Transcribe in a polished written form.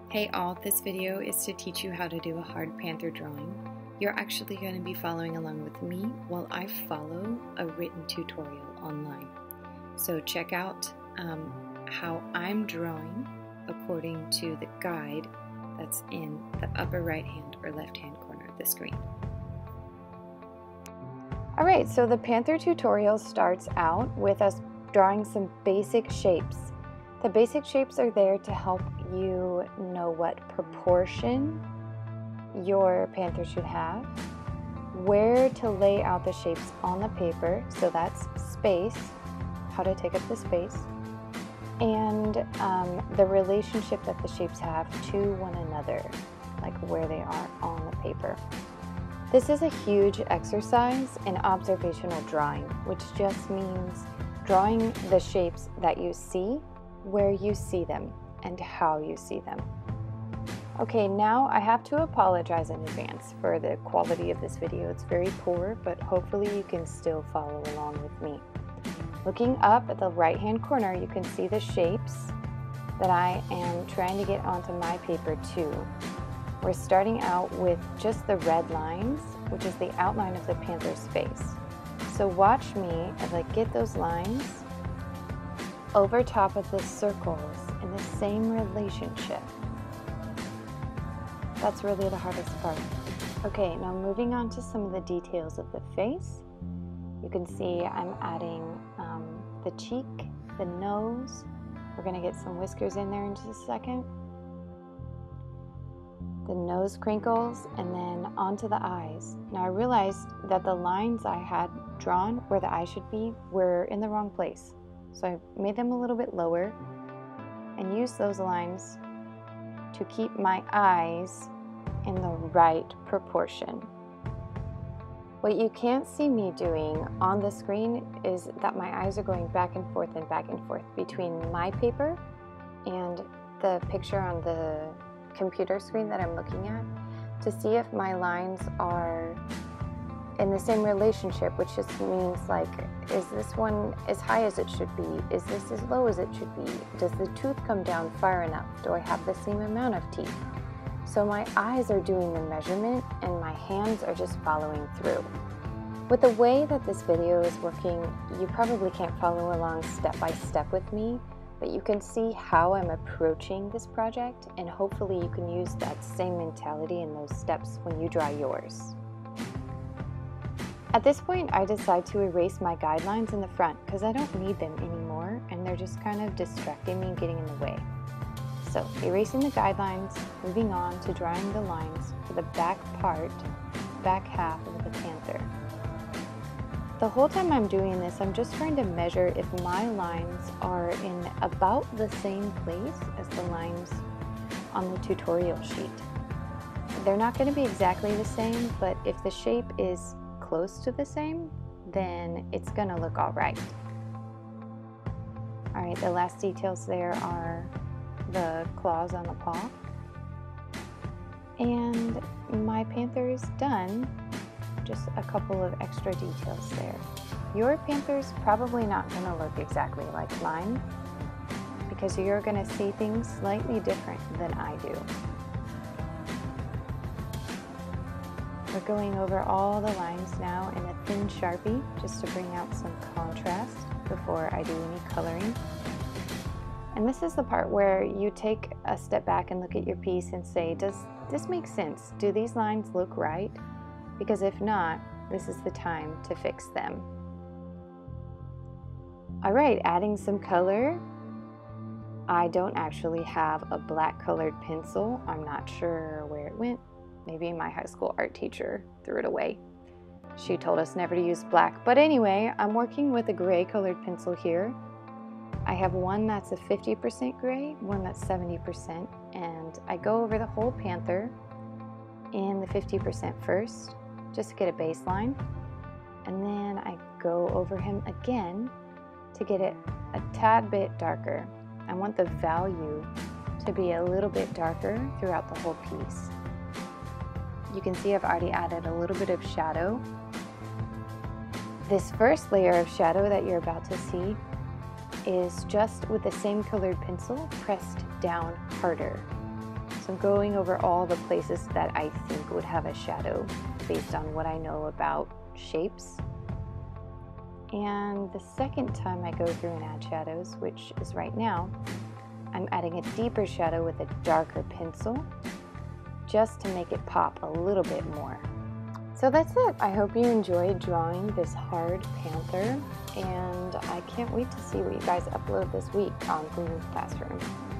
Hey all, this video is to teach you how to do a hard panther drawing. You're actually going to be following along with me while I follow a written tutorial online. So check out how I'm drawing according to the guide that's in the upper right hand or left hand corner of the screen. Alright, so the Panther tutorial starts out with us drawing some basic shapes. The basic shapes are there to help you know what proportion your panther should have, where to lay out the shapes on the paper, so that's space, how to take up the space, and the relationship that the shapes have to one another, like where they are on the paper. This is a huge exercise in observational drawing, which just means drawing the shapes that you see, where you see them, and how you see them. Okay, now I have to apologize in advance for the quality of this video. It's very poor, but hopefully you can still follow along with me. Looking up at the right hand corner, you can see the shapes that I am trying to get onto my paper too. We're starting out with just the red lines, which is the outline of the panther's face. So watch me as I get those lines over top of the circles in the same relationship. That's really the hardest part. Okay, now moving on to some of the details of the face. You can see I'm adding the cheek, the nose. We're going to get some whiskers in there in just a second. The nose crinkles, and then onto the eyes. Now I realized that the lines I had drawn where the eyes should be were in the wrong place. So I made them a little bit lower and used those lines to keep my eyes in the right proportion. What you can't see me doing on the screen is that my eyes are going back and forth between my paper and the picture on the computer screen that I'm looking at to see if my lines are in the same relationship, which just means like, is this one as high as it should be? Is this as low as it should be? Does the tooth come down far enough? Do I have the same amount of teeth? So my eyes are doing the measurement and my hands are just following through. With the way that this video is working, you probably can't follow along step by step with me, but you can see how I'm approaching this project, and hopefully you can use that same mentality in those steps when you draw yours. At this point, I decide to erase my guidelines in the front because I don't need them anymore and they're just kind of distracting me and getting in the way. So, erasing the guidelines, moving on to drawing the lines for the back half of the panther. The whole time I'm doing this, I'm just trying to measure if my lines are in about the same place as the lines on the tutorial sheet. They're not going to be exactly the same, but if the shape is close to the same, then it's going to look all right. All right, the last details there are the claws on the paw. And my panther is done. Just a couple of extra details there. Your panther's probably not going to look exactly like mine because you're going to see things slightly different than I do. We're going over all the lines now in a thin Sharpie just to bring out some contrast before I do any coloring. And this is the part where you take a step back and look at your piece and say, does this make sense? Do these lines look right? Because if not, this is the time to fix them. All right, adding some color. I don't actually have a black colored pencil. I'm not sure where it went. Maybe my high school art teacher threw it away. She told us never to use black. But anyway, I'm working with a gray colored pencil here. I have one that's a 50% gray, one that's 70%, and I go over the whole panther in the 50% first, just to get a baseline. And then I go over him again to get it a tad bit darker. I want the value to be a little bit darker throughout the whole piece. You can see I've already added a little bit of shadow. This first layer of shadow that you're about to see is just with the same colored pencil pressed down harder. So I'm going over all the places that I think would have a shadow based on what I know about shapes. And the second time I go through and add shadows, which is right now, I'm adding a deeper shadow with a darker pencil just to make it pop a little bit more. So that's it. I hope you enjoyed drawing this hard panther, and I can't wait to see what you guys upload this week on Glean's Classroom.